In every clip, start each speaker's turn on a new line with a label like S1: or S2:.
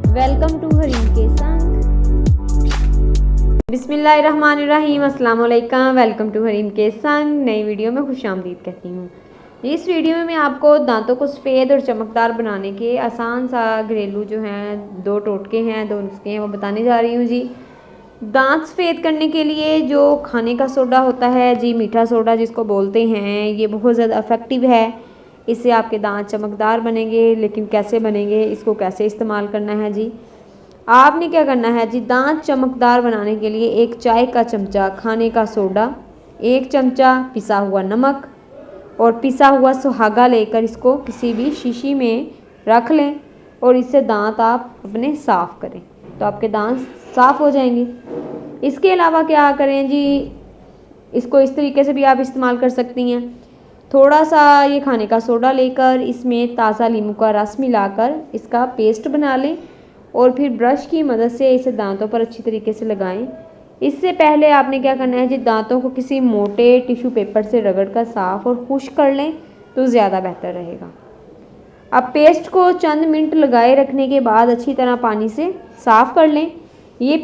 S1: Welcome to Hareem के संग। बिस्मिल्लाहिर्रहमानिर्रहीम, अस्सलाम वालेकुम। वेलकम टू हरीम के संग। नई वीडियो में खुशामदीद कहती हूँ। इस वीडियो में मैं आपको दांतों को सफ़ेद और चमकदार बनाने के आसान सा घरेलू जो हैं 2 टोटके हैं, 2 नुस्खे हैं, वो बताने जा रही हूँ जी। दांत सफ़ेद करने के लिए जो खाने का सोडा होता है जी, मीठा सोडा जिसको बोलते हैं, ये बहुत ज़्यादा इफ़ेक्टिव है। इससे आपके दांत चमकदार बनेंगे। लेकिन कैसे बनेंगे, इसको कैसे इस्तेमाल करना है जी। आपने क्या करना है जी, दांत चमकदार बनाने के लिए 1 चाय का चमचा खाने का सोडा, 1 चमचा पिसा हुआ नमक और पिसा हुआ सुहागा लेकर इसको किसी भी शीशी में रख लें और इससे दांत आप अपने साफ़ करें तो आपके दांत साफ़ हो जाएंगे। इसके अलावा क्या करें जी, इसको इस तरीके से भी आप इस्तेमाल कर सकती हैं। थोड़ा सा ये खाने का सोडा लेकर इसमें ताज़ा नींबू का रस मिलाकर इसका पेस्ट बना लें और फिर ब्रश की मदद से इसे दांतों पर अच्छी तरीके से लगाएं। इससे पहले आपने क्या करना है जी, दांतों को किसी मोटे टिश्यू पेपर से रगड़कर साफ़ और खुश्क कर लें तो ज़्यादा बेहतर रहेगा। अब पेस्ट को चंद मिनट लगाए रखने के बाद अच्छी तरह पानी से साफ़ कर लें। ये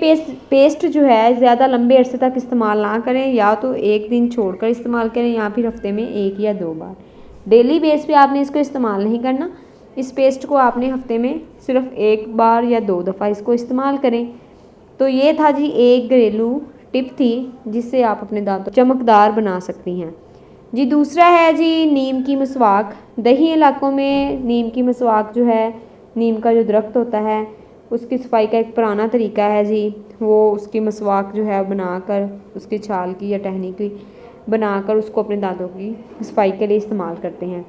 S1: पेस्ट जो है ज़्यादा लंबे अरसे तक इस्तेमाल ना करें, या तो 1 दिन छोड़कर इस्तेमाल करें या फिर हफ्ते में 1 या 2 बार। डेली बेस पे आपने इसको इस्तेमाल नहीं करना। इस पेस्ट को आपने हफ्ते में सिर्फ 1 बार या 2 दफ़ा इसको इस्तेमाल करें। तो ये था जी एक घरेलू टिप थी जिससे आप अपने दांतों चमकदार बना सकती हैं जी। दूसरा है जी नीम की मसवाक। दही इलाकों में नीम की मसवाक जो है, नीम का जो दरख्त होता है उसकी सफाई का एक पुराना तरीका है जी। वो उसकी मसवाक जो है बनाकर उसकी छाल की या टहनी की बनाकर उसको अपने दांतों की सफाई के लिए इस्तेमाल करते हैं।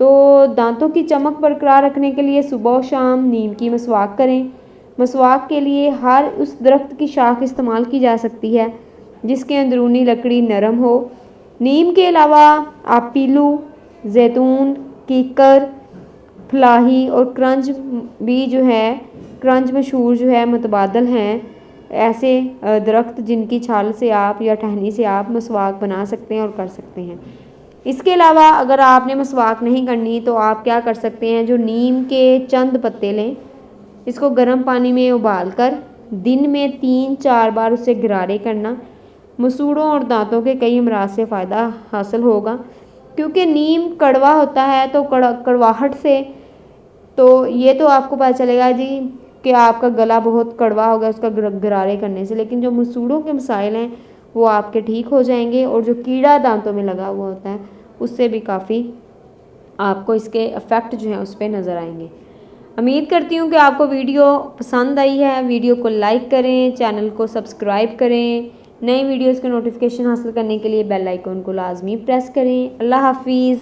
S1: तो दांतों की चमक बरकरार रखने के लिए सुबह और शाम नीम की मसवाक करें। मसवाक के लिए हर उस दरख्त की शाख इस्तेमाल की जा सकती है जिसके अंदरूनी लकड़ी नरम हो। नीम के अलावा आप पीलू, जैतून, कीकर, फलाही और क्रंच भी जो है, क्रंच मशहूर जो है मुतबादल हैं ऐसे दरख्त जिनकी छाल से आप या टहनी से आप मसवाक बना सकते हैं और कर सकते हैं। इसके अलावा अगर आपने मसवाक नहीं करनी तो आप क्या कर सकते हैं, जो नीम के चंद पत्ते लें, इसको गर्म पानी में उबाल कर दिन में 3-4 बार उससे गरारे करना। मसूड़ों और दांतों के कई अमराज से फ़ायदा हासिल होगा। क्योंकि नीम कड़वा होता है तो कड़वाहट से तो ये तो आपको पता चलेगा जी कि आपका गला बहुत कड़वा होगा उसका गरारे करने से, लेकिन जो मसूड़ों के मसाइल हैं वो आपके ठीक हो जाएंगे और जो कीड़ा दांतों में लगा हुआ होता है उससे भी काफ़ी आपको इसके इफ़ेक्ट जो हैं उस पर नज़र आएंगे। उम्मीद करती हूँ कि आपको वीडियो पसंद आई है। वीडियो को लाइक करें, चैनल को सब्सक्राइब करें। नई वीडियोज़ के नोटिफिकेशन हासिल करने के लिए बेल आइकन को लाजमी प्रेस करें। अल्लाह हाफिज़।